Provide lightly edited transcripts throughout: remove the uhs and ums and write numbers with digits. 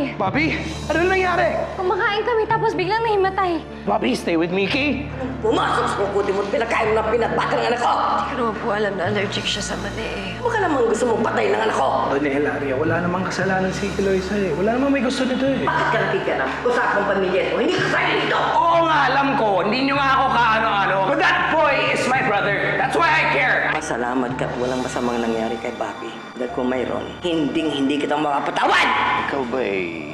Bobby! Bobby, ano nangyari? Kumakain kami tapos biglang nahimatay. Bobby, stay with Mickey. Pumasok sa kukuti mo at pinakain mo ng pinatbata ng anak ko! Hindi ko naman po alam na allergic siya sa mani eh. Baka naman gusto mong patay ng anak ko! Ni Hilaria, wala namang kasalanan si Eloisa eh. Wala namang may gusto nito eh. Bakit ka nakikialam? Usapang pamilya mo, hindi ka pwede dito! Oo nga, alam ko. Hindi nyo nga ako kaano-ano. But that boy is my brother. That's why I care. Pasalamat ka at walang masamang nangyari kay Bobby. Dahil kung mayroon, hindi kitang makapatawad! Ikaw ba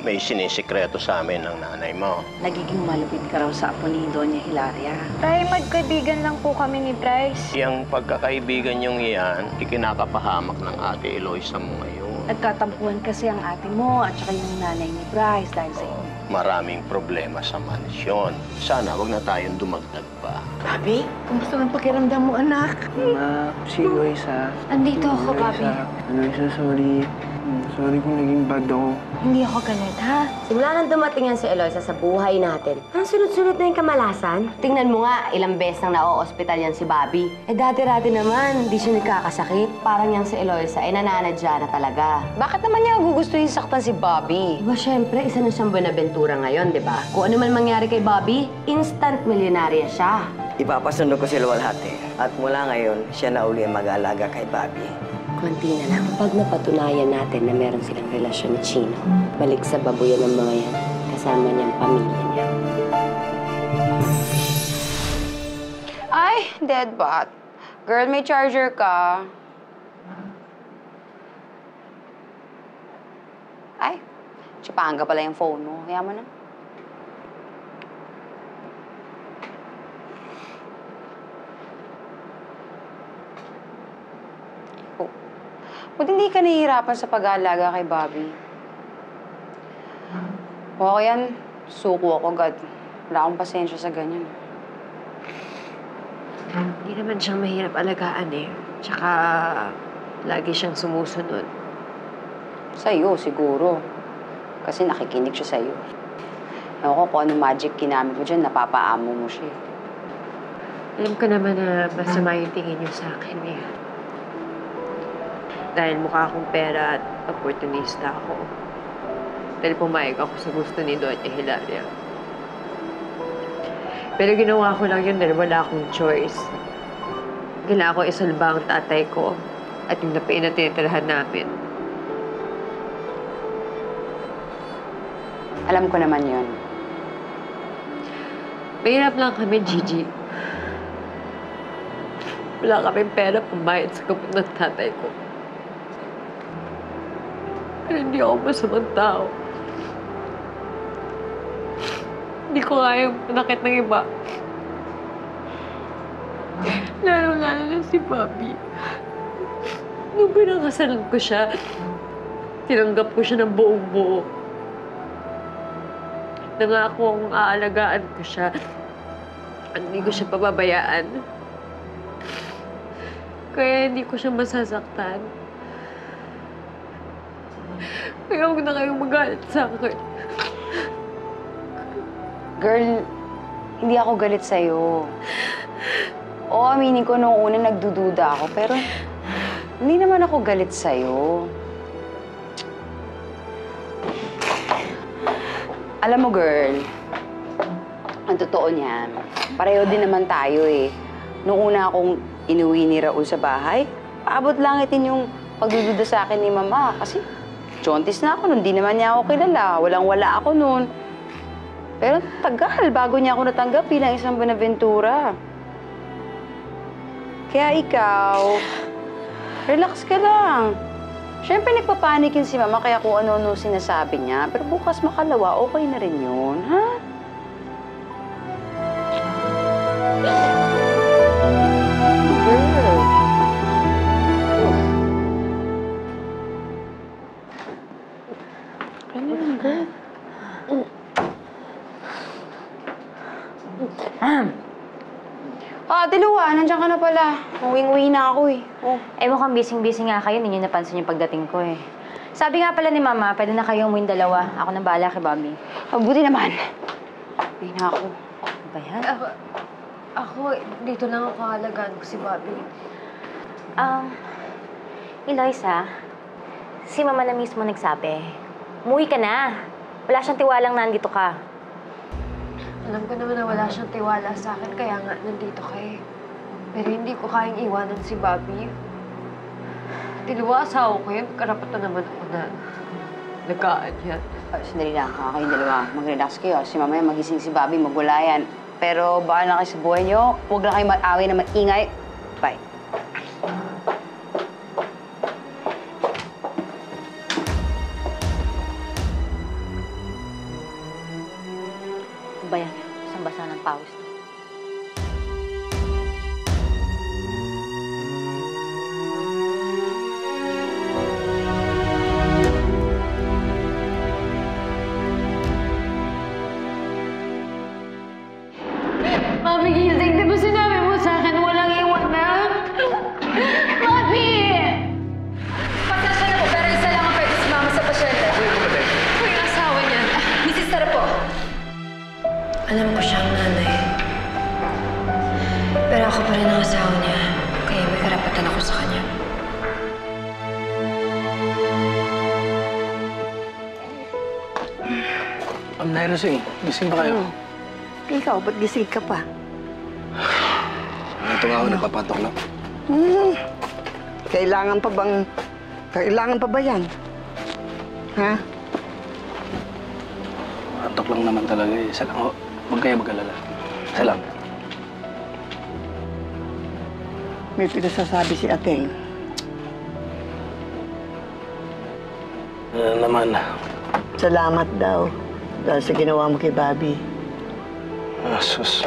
may sinisikreto sa amin ng nanay mo? Nagiging malupit ka raw sa apo ni Doña Hilaria. Tay, magkaibigan lang po kami ni Bryce. Yang pagkakaibigan yung iyan, ikinakapahamak ng ate Eloisa mo ngayon. Nagkatampuhan kasi ang ate mo at saka yung nanay ni Bryce dahil sa inyo. Maraming problema sa mansyon. Sana wag na tayong dumagdag pa. Bobby, kumusta ang pakiramdam mo, anak? Ma, si Eloisa. Andito ako, Bobby. Eloisa, sorry. Sorry kung naging bad ako. Hindi ako galit, ha? Simula nang dumating yan si Eloisa sa buhay natin, ang sunod-sunod na yung kamalasan. Tingnan mo nga, ilang beses nang na-o-hospital yan si Bobby. Eh dati-dati naman, di siya nagkakasakit. Parang yang si Eloisa ay nananadya na talaga. Bakit naman niya gugustuhin saktan si Bobby? Diba syempre, isa na siyang Buenaventura ngayon, di ba? Kung ano man mangyari kay Bobby, instant milyonarya siya. Ipapasundo ko si Luwalhati. At mula ngayon, siya na uli ang mag-aalaga kay Bobby. Konti na lang. Pag napatunayan natin na meron silang relasyon ni Chino, balik sa babuyan ng mga yan, kasama niyang pamilya niya. Ay, dead bot. Girl, may charger ka. Ay, tsipanga pala yung phone mo. Kaya mo na. Buti hindi ka nahihirapan sa pag-aalaga kay Bobby. O ako yan, suko ako agad. Wala akong pasensya sa ganyan. Hindi naman siyang mahirap alagaan eh. Tsaka, lagi siyang sumusunod. Sa'yo, siguro. Kasi nakikinig siya sa'yo. Ewan ko kung ano magic ginamit mo dyan, napapaamo mo siya. Alam ko naman na masama yung tingin niyo sa akin eh. Dahil mukha akong pera at opportunista ako. Dahil pumayag ako sa gusto ni Doña Hilaria. Pero ginawa ko lang yun dahil wala akong choice. Kailangan ko isalba ang tatay ko at yung napiin na tinitirahan namin. Alam ko naman yun. Mahirap lang kami, Gigi. Wala kaming pera pambayad sa gamot ng tatay ko. Pero hindi ako masamang tao. Hindi ko kayang manakit ng iba. Lalo-lalo na si Bobby. Nung pinangasalan ko siya, tinanggap ko siya ng buong-buo. Nangako akong aalagaan ko siya at hindi ko siya pababayaan. Kaya hindi ko siya masasaktan. Kaya huwag na kayong magalit sa akin. Girl, hindi ako galit sa'yo. Oo, aminin ko noong una nagdududa ako, pero hindi naman ako galit sa'yo. Alam mo, girl, ang totoo niyan, pareho din naman tayo eh. Noong una akong inuwi ni Raul sa bahay, paabot langitin yung pagdududa sa akin ni Mama kasi tiyontis na ako nun, di naman niya ako kilala, walang-wala ako nun. Pero tagal bago niya ako natanggap bilang isang Buenaventura. Kaya ikaw, relax ka lang. Siyempre nagpapanikin si Mama kaya kung ano-ano sinasabi niya. Pero bukas makalawa, okay na rin yun, ha? Girl. Ano yun, girl? Diluwa, nandiyan ka na pala. Uwing-uwi na ako eh. Oh. Eh, mukhang busy-busy nga kayo. Hindi nyo napansin yung pagdating ko eh. Sabi nga pala ni Mama, pwede na kayong umuwing dalawa. Ako nang bahala kay Bobby. Mabuti naman. Uwi na ako. Ano ba yan? Ako, dito lang ako alagaan ko si Bobby. Eloisa, si Mama na mismo nagsabi, umuwi ka na. Wala siyang tiwalang nandito ka. Alam ko naman na wala siyang tiwala sa akin, kaya nga nandito ka eh. Pero hindi ko kayang iwanan si Bobby. Tiluwa, asawa ko yun. Karapatan naman ako na lagaan yan. Sandali lang, kayong dalawa. Mag-relax kayo. Si mamaya magising si Bobby, magwala yan. Pero baka na kayo sa buhay niyo, huwag lang kayo mag-away na mag-ingay. Bye. Ano ba yan? Isang basa ng pawis. Mami, gising. Di ba sinabi mo sa akin walang iwanan? Mami! Pasensya na po, pero isa lang ang pwede sumama sa pasyente. Ako yung asawa niya. Mrs. Tara po. Alam ko siyang nanay. Pero ako pa rin ang asawa niya. Kaya may karapatan ako sa kanya. Nay Rosing, gising ba kayo? Ikaw, ba't gising ka pa? Ito nga ako, nagpapatok lang. Kailangan pa ba yan? Ha? Patok lang naman talaga eh. Isa lang ho. Huwag kayo mag-alala. Isa lang. May pinasasabi si Ateng. Ano naman? Salamat daw. Dahil sa ginawa mo kay Bobby. Sus.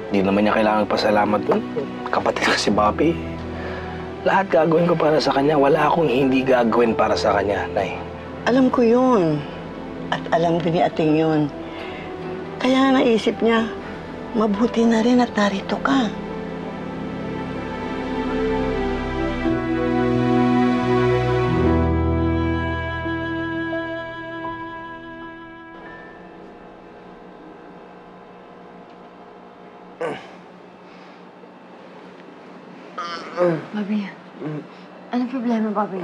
Hindi naman niya kailangan magpasalamat dun. Kapatid ko si Bobby. Lahat gagawin ko para sa kanya. Wala akong hindi gagawin para sa kanya, Nay. Alam ko yun. At alam din ni Ating yun. Kaya naisip niya, mabuti na rin at narito ka. Bobby, anong problema, Bobby?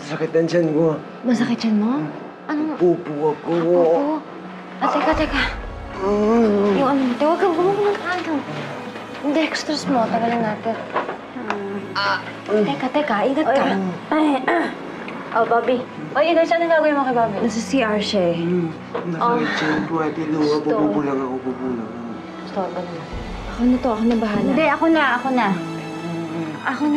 Sakit ang tiyan ko. Masakit yan mo? Anong... Pupo ako. Oo. Teka. Yung ano, huwag kang gumagano. Yung dextrose mo, tagalin natin. Teka, ingat ka. Oh, Bobby. Oy, Eloy, saan ang gagawin mo kay Bobby? Nasa CR siya eh. Masakit tiyan ko. Ate Lua, pupulang ako. Gusto ko na. Ako na bahala. Hindi, ako na. Ako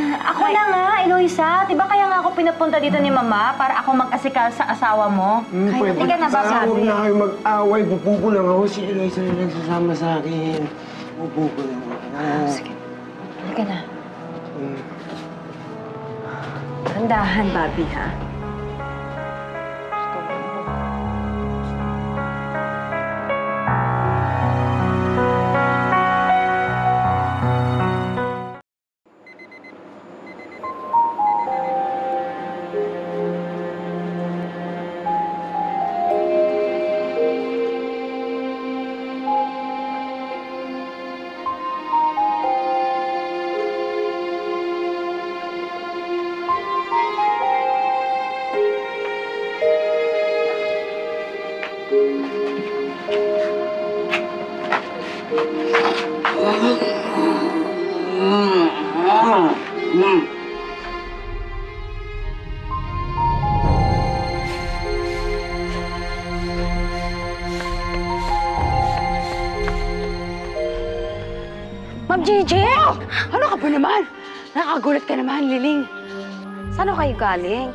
na nga, Eloisa. Diba kaya nga ako pinapunta dito ni Mama para ako mag-asikal sa asawa mo? Hindi ka na ba Huwag sabi? na kayo mag-away. Pupulang ako. Si Eloisa na nagsasama sa akin. Pupulang ako. Sige. Halika na. Handahan, Bobby, ha? Ma'am Gigi! Ano ka ba naman? Nakagulat ka naman, Liling. Saan kayo galing?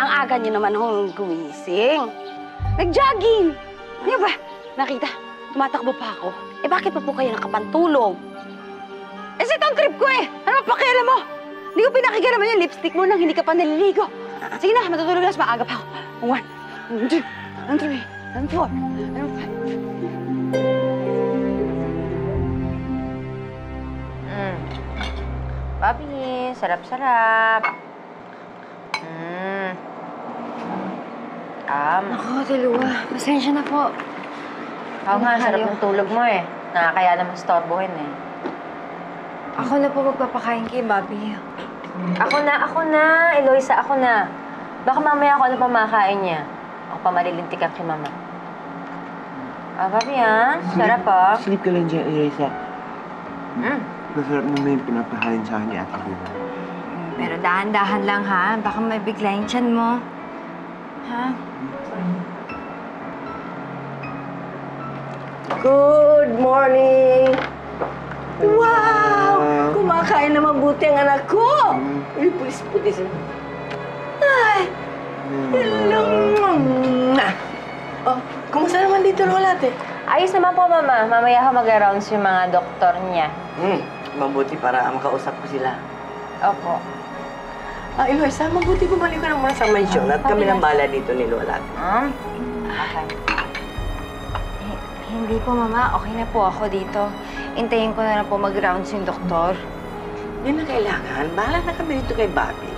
Ang aga niyo naman hong gumising. Nag-jogging! Ano ba? Nakita, tumatakbo pa ako. Eh bakit pa po kayo nakapantulog? Eh sit ang trip ko eh! Ano ba pakialam mo? Hindi ko pinakikalaman yung lipstick mo nang hindi ka pa naliligo. Sige na, matutulog na, maaga pa ako. 1, 2, 3, 4, 5. Bobby, sarap-sarap. Ako, Tiluwa. Pasensya na po. Oo nga, sarap ng tulog mo eh. Nakakaya naman storbohin eh. Ako na po magpapakain kay Bobby. Ako na, Eloisa, ako na. Baka mamaya ako ano pa makain niya. Ako pa malilintikan kay Mama. Papi, ha? Sarap, ha? Sleep ka lang dyan, Erisa. Masarap naman yung pinapahain sa akin ni Ate Luna. Pero dahan-dahan lang, ha? Baka may bigla yung tiyan mo. Ha? Good morning! Wow! Kumakain na mabuti ang anak ko! Uy, pulis-pulis. Ay! Hello! Oh, kumusta naman dito lola ate? Ayos naman po, Mama. Mamaya ako mag-rounds yung mga doktor niya. Mabuti para makausap ko sila. Opo. Eloisa, mabuti bumalik ka na muna sa mansyon at kami nang bala dito ni lola ate. Okay. Hindi po, Mama. Okay na po ako dito. Intayin ko na lang po mag-rounds yung doktor. Hindi na kailangan. Bahala na kami dito kay Bobby.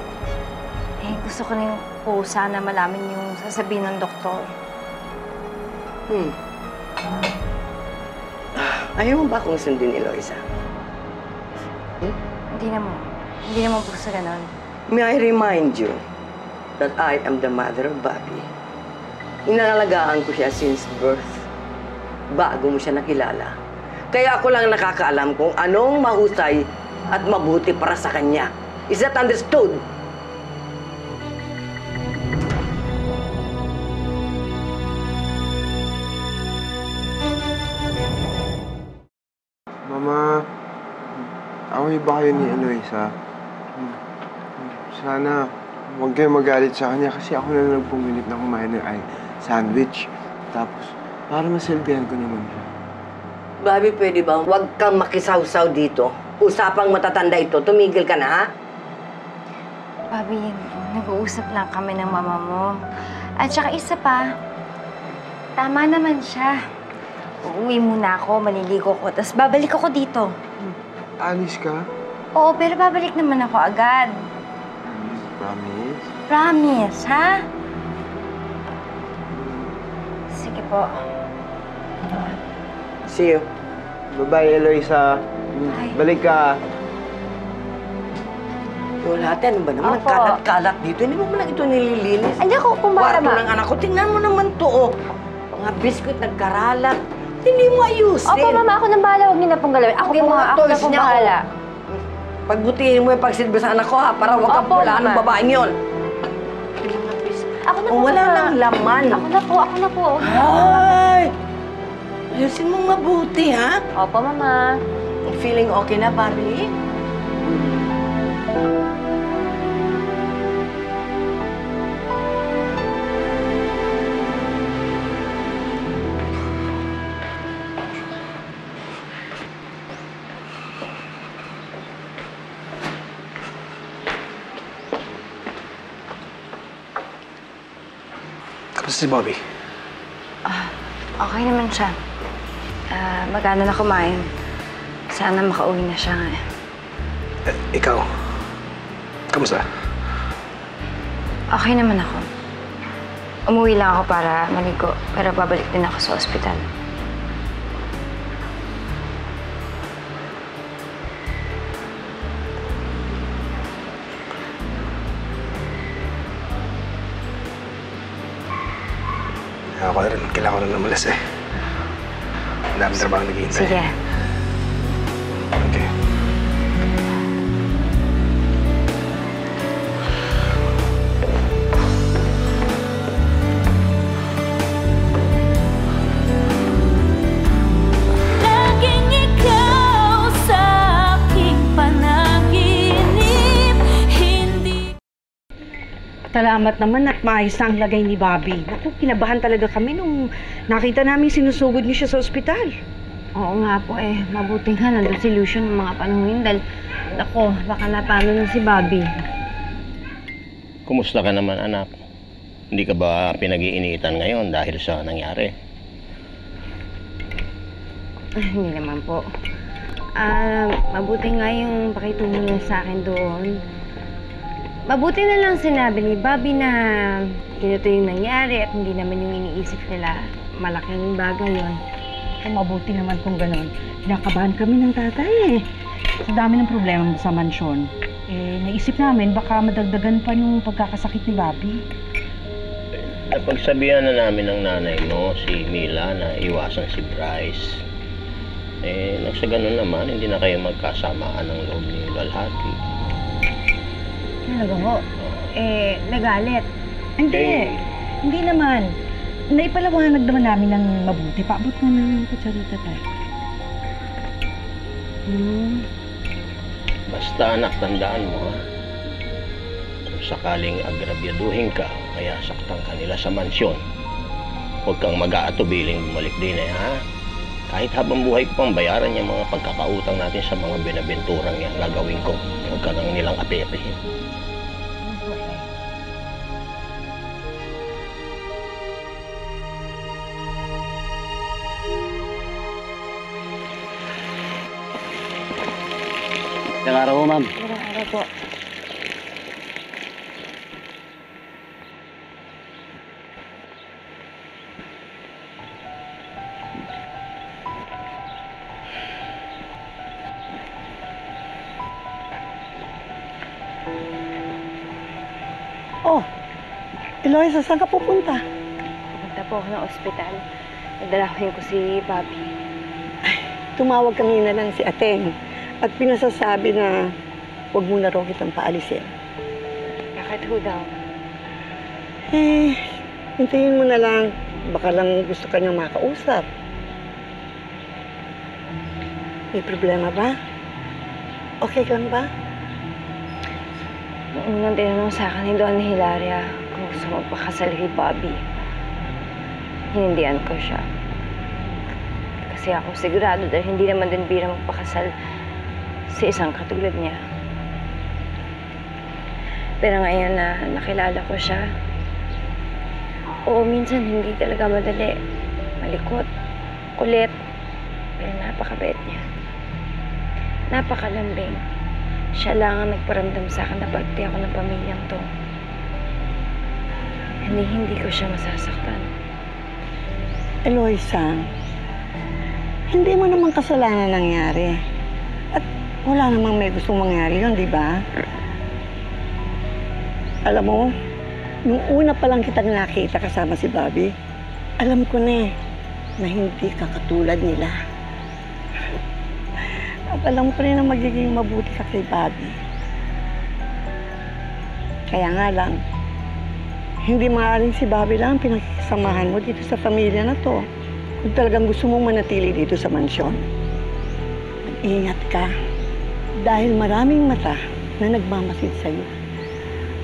Gusto ko na yung po sana malaman yung sasabihin ng doktor. Ayaw mo ba akong sundin, Eloisa? Hindi naman po sa ganon. May I remind you that I am the mother of Bobby. Inalagaan ko siya since birth. Bago mo siya nakilala. Kaya ako lang nakakaalam kung anong mahusay at mabuti para sa kanya. Is that understood? Mama, away ba kayo ni Eloisa? Sana huwag kayo magalit sa kanya kasi ako na lang pumilit na kumain ng sandwich. Tapos, para masilbihan ko naman siya. Bobby, pwede ba huwag kang makisawsaw dito? Usapang matatanda ito. Tumigil ka na, ha? Bobby, nag-uusap lang kami ng mama mo. At saka isa pa, tama naman siya. Uuwi muna ako, maliligo ko, tapos babalik ako dito. Alis ka? Oo, pero babalik naman ako agad. Promise? Promise, ha? Sige po. See you. Bye-bye, Eloisa. Balik ka. Lola, ate, ano ba naman? Opo. Kalat-kalat dito. Hindi mo lang ito nililinis. Hindi ako Kwarto pumarama. ng anak ko. Tingnan mo naman to, oh. Mga biskuit nagkaralat. Hindi mo ayusin. Opo, Mama. Ako nang bahala. Huwag niyo na pong galawin. Ako Yung po, mga ako na toys pong niya, bahala. Pagbutihin mo yung pagsilbi sa anak ko, ha? Para huwag kang Opo, pulaan ng Mama. babaeng yun. Ako na po, Oh, wala Mama. nang laman. Ako na po, ako na po. Ay! Ayusin mo mabuti, ha? Opo, Mama. Feeling okay na, Barbie? Kamusta si Bobby? Okay naman siya. Magana na kumain. Sana makauwi na siya nga. Ikaw? Kamusta? Okay naman ako. Umuwi lang ako para maligo, pero babalik din ako sa ospital. Ako na rin. Kailangan ko na namalas eh. Ang daming trabaho naghihintay. Sige. Okay. Laging ikaw sa aking panaginip, hindi... Salamat naman at maayos na ang lagay ni Bobby. Naku, kinabahan talaga kami nung nakita namin sinusugod niyo siya sa ospital. Oo nga po eh. Mabuting nga nandun si Lucian ng mga panahon yun dahil ako, baka napano na si Bobby. Kumusta ka naman, anak? Hindi ka ba pinag-iinitan ngayon dahil sa nangyari? Hindi naman po. Mabuti nga yung pakitungo niya sa akin doon. Mabuti na lang sinabi ni Bobby na ganito yung nangyari at hindi naman yung iniisip nila. Malaking bagay yun. Mabuti naman kung gano'n. Kinakabahan kami ng tatay eh. Sa dami ng problema mo sa mansyon. naisip namin baka madagdagan pa yung pagkakasakit ni Bobby. Napagsabihan na namin ng nanay mo, si Mila, na iwasan si Bryce. Nang sa ganun naman, hindi na kayo magkasamaan ng loob ni Lalhati. Talaga ho? Nagalit. Hindi naman. Naipalawanag naman namin ng mabuti. Paabot na ng kutsarita tayo. Basta anak, tandaan mo ha. Kung sakaling agrabyaduhin ka, kaya saktan ka nila sa mansyon, huwag kang mag-aatubiling bumalik din ha. Kahit habang buhay ko pang bayaran yung mga pagkakautang natin sa mga binabenturang yan, gagawin ko. Huwag ka nang nilang api-apihin. Magandang araw po, ma'am. Magandang araw po. Oh, Eloisa, saan ka pupunta? Pupunta po ako ng ospital. Nadalahin ko si Bobby. Tumawag kami na lang si Ateng at pinasasabi na huwag mo na raw kitang paalisin. Bakit ho daw? Hintayin mo na lang. Baka lang gusto ka niyang makausap. May problema ba? Okay ka lang ba? Noong unang tinanong sa akin ni Don Hilaria kung gusto magpakasal kay Bobby, hinindihan ko siya. Kasi ako sigurado dahil hindi naman din bira magpakasal sa isang katulad niya. Pero ngayon na nakilala ko siya, oo, minsan hindi talaga madali. Malikot, kulit, pero napakabait niya. Napakalambing. Siya lang ang nagparamdam sa akin na bagti ako ng pamilyang to. Hindi ko siya masasaktan. Eloisa, hindi mo naman kasalanan nangyari. At wala namang may gustong mangyari yun, di ba? Alam mo, nung una pa lang kitang nakita kasama si Bobby, alam ko na na hindi ka katulad nila. At alam ko rin na magiging mabuti ka kay Bobby. Kaya nga lang, hindi maaaring si Bobby lang ang pinakisamahan mo dito sa pamilya na to. Kung talagang gusto mong manatili dito sa mansyon, mag-ingat ka dahil maraming mata na nagmamasid sa'yo.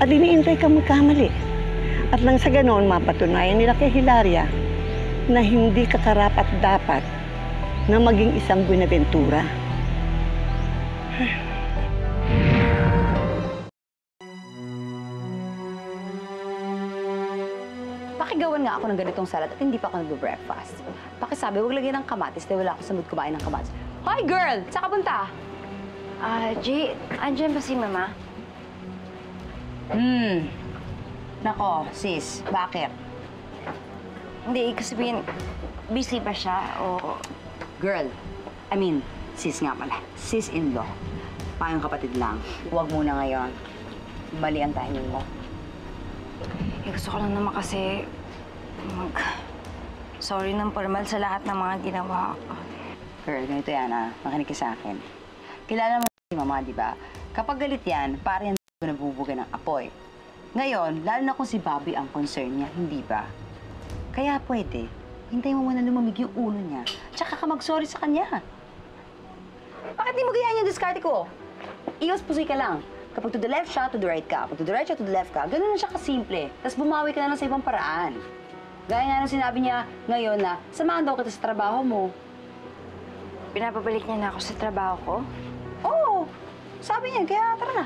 At iniintay ka magkamali. At lang sa ganoon, mapatunayan nila kay Hilaria na hindi ka karapat-dapat na maging isang Buenaventura. Pakigawan nga ako ng ganitong salad at hindi pa ako nag-breakfast. Pakisabi, huwag lagyan ng kamatis dahil wala ako sa mood kumain ng kamatis. Hoy, girl! Saan ka punta? G, andyan ba si Mama? Nako, sis, bakit? Hindi, ibig sabihin, busy ba siya o... Girl, sis nga pala. Sis-in-law. Payong kapatid lang. Huwag muna ngayon. Mali ang timing mo. gusto ko lang naman kasi sorry ng formal sa lahat ng mga ginawa ko. Girl, ganito yan makinig ka sa akin. Kilala mo si Mama, di ba? Kapag galit yan, parang nabubuga ng apoy. Ngayon, lalo na kung si Bobby ang concern niya, hindi ba? Kaya pwede, hintayin mo muna lumamig yung ulo niya, tsaka ka mag-sorry sa kanya. Bakit di mo gayaan yung diskarte ko? Iwas pusoy ka lang. Kapag to the left siya, to the right ka. Kapag to the right siya, to the left ka. Ganun na siya kasimple. Tapos bumawi ka na lang sa ibang paraan. Gaya nga nung sinabi niya ngayon na, samahan daw kita sa trabaho mo. Pinapabalik niya na ako sa trabaho ko? Oo! Sabi niya, kaya tara na.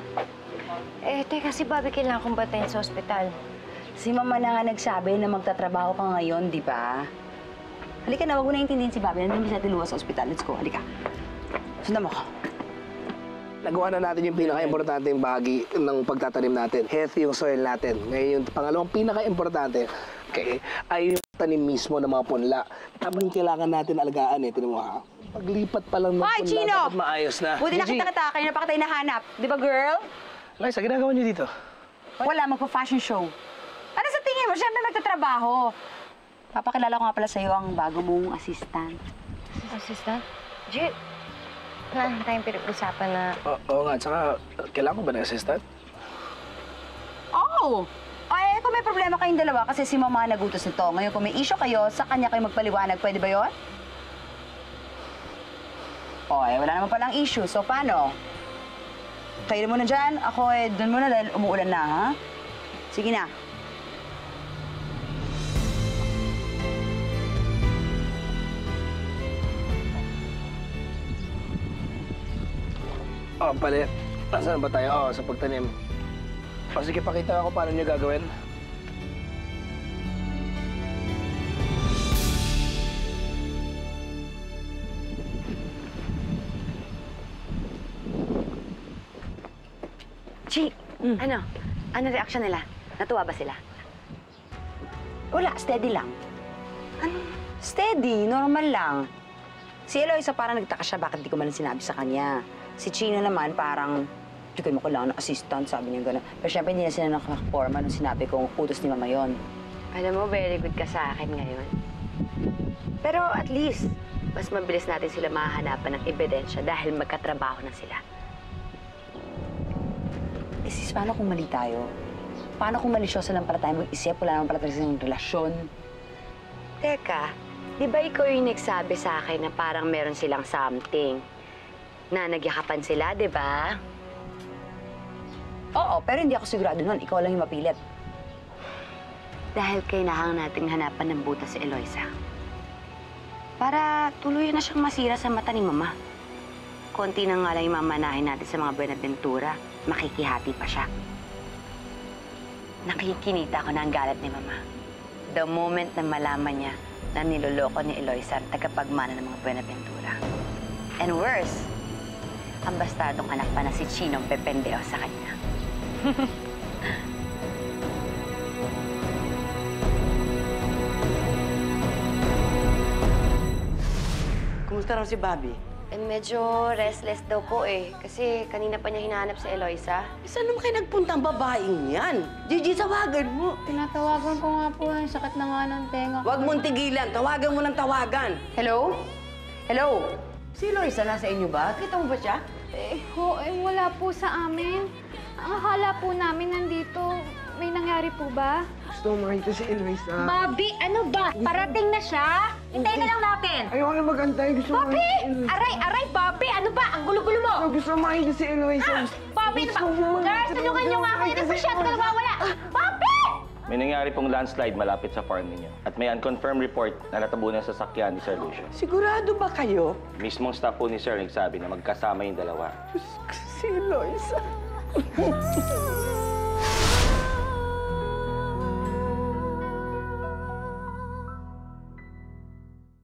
Teka, si Bobby kailangan kong batayin sa ospital. Si Mama na nga nagsabi na magtatrabaho ka ngayon, di ba? Halika na, wag mo na intindihin si Bobby. Nandun sa tiluwas sa ospital. Let's go, halika. Sundan mo ko. Nagawa na natin yung pinaka-importanteng bahagi ng pagtatanim natin. Healthy yung soil natin. Ngayon, yung pangalawang pinaka-importante, okay, ay yung tanim mismo ng mga punla. Tapos kailangan natin alagaan Tinan mo ha. Paglipat pa lang ng punla, Chino! dapat maayos na. Buti nakita kita, kanina pa kita hinahanap. Di ba, girl? Liza, ginagawa niyo dito? Wala, magpa-fashion show. Ano sa tingin mo? Siyempre magtatrabaho. Papakilala ko nga pala sa'yo ang bago mong assistant. Assistant? G, wala na tayong pinag-usapan na... Oo nga, tsaka kailangan ko ba ng assistant? Oo! Ay, kung may problema kayong dalawa kasi si Mama nagutos nito. Ngayon kung may issue kayo, sa kanya kayo magpaliwanag. Pwede ba yun? Oy, wala naman palang issue. So, paano? Kayo muna dyan. Ako doon muna dahil umuulan na, ha? Sige na. Palit. Nasaan ba tayo? Sa pagtanim. Sige, pakita ako paano niyo gagawin. Chi, ano? Ano reaction nila? Natuwa ba sila? Wala, steady lang. Ano? Steady, normal lang. Si Eloisa parang nagtaka siya bakit di ko man sinabi sa kanya. Si Chino naman parang, di ko mo kailangan ng assistant, sabi niya gano'n. Pero syempre hindi na sila nakaporma nung sinabi kong utos ni Mama yon. Alam mo, very good ka sa akin ngayon. Pero at least, mas mabilis natin sila mahahanapan ng ebidensya dahil magkatrabaho na sila. Eh sis, paano kung mali tayo? Paano kung malisyosa lang pala tayo mag-isip? Wala naman pala tayo ng relasyon. Teka, di ba ikaw yung nagsabi sa akin na parang meron silang something? Na nagyakapan sila, di ba? Oo, pero hindi ako sigurado nun. Ikaw lang yung mapilit. Dahil kailangan nating hanapan ng butas si Eloisa. Para tuloy na siyang masira sa mata ni Mama. Konti na nga lang yung mamanahin natin sa mga Buenaventura. Makikihati pa siya. Nakikinita ako na ang galit ni Mama. The moment na malaman niya na niloloko ni Eloisa ang tagapagmana ng mga Buenaventura. And worse, ang bastardong anak pa na si Chinong pependeo sa kanya. Kumusta raw si Bobby? Eh, medyo restless daw po eh. Kasi kanina pa niya hinahanap si Eloisa. Saan naman kayo nagpuntang babaeng yan? Gigi, tawagan mo. Tinatawagan ko nga po, sakit na nga ng tenga ko. Huwag mong tigilan. Tawagan mo ng tawagan. Hello? Hello? Si Eloisa nasa inyo ba? Kita mo ba siya? Wala po sa amin. Ang akala po namin nandito. May nangyari po ba? Gusto mo makita si Eloisa. Bobby, ano ba? Parating na siya? Hintayin na lang natin. Ayoko na mag-antay. Gusto mo Bobby! makita si Eloisa. Aray, Bobby! Ano ba? Ang gulo-gulo mo! Gusto mo makita si Eloisa. Bobby, ano ba? Guys, tulungan niyo nga ako. Ito pa siya. Ito ka nawawala. Bobby! May nangyari pong landslide malapit sa farm ninyo. At may unconfirmed report na natabunan sa sasakyan ni Sir Lucio. Sigurado ba kayo? Mismong staff po ni Sir nagsabi na magkasama yung dalawa. Si Eloisa.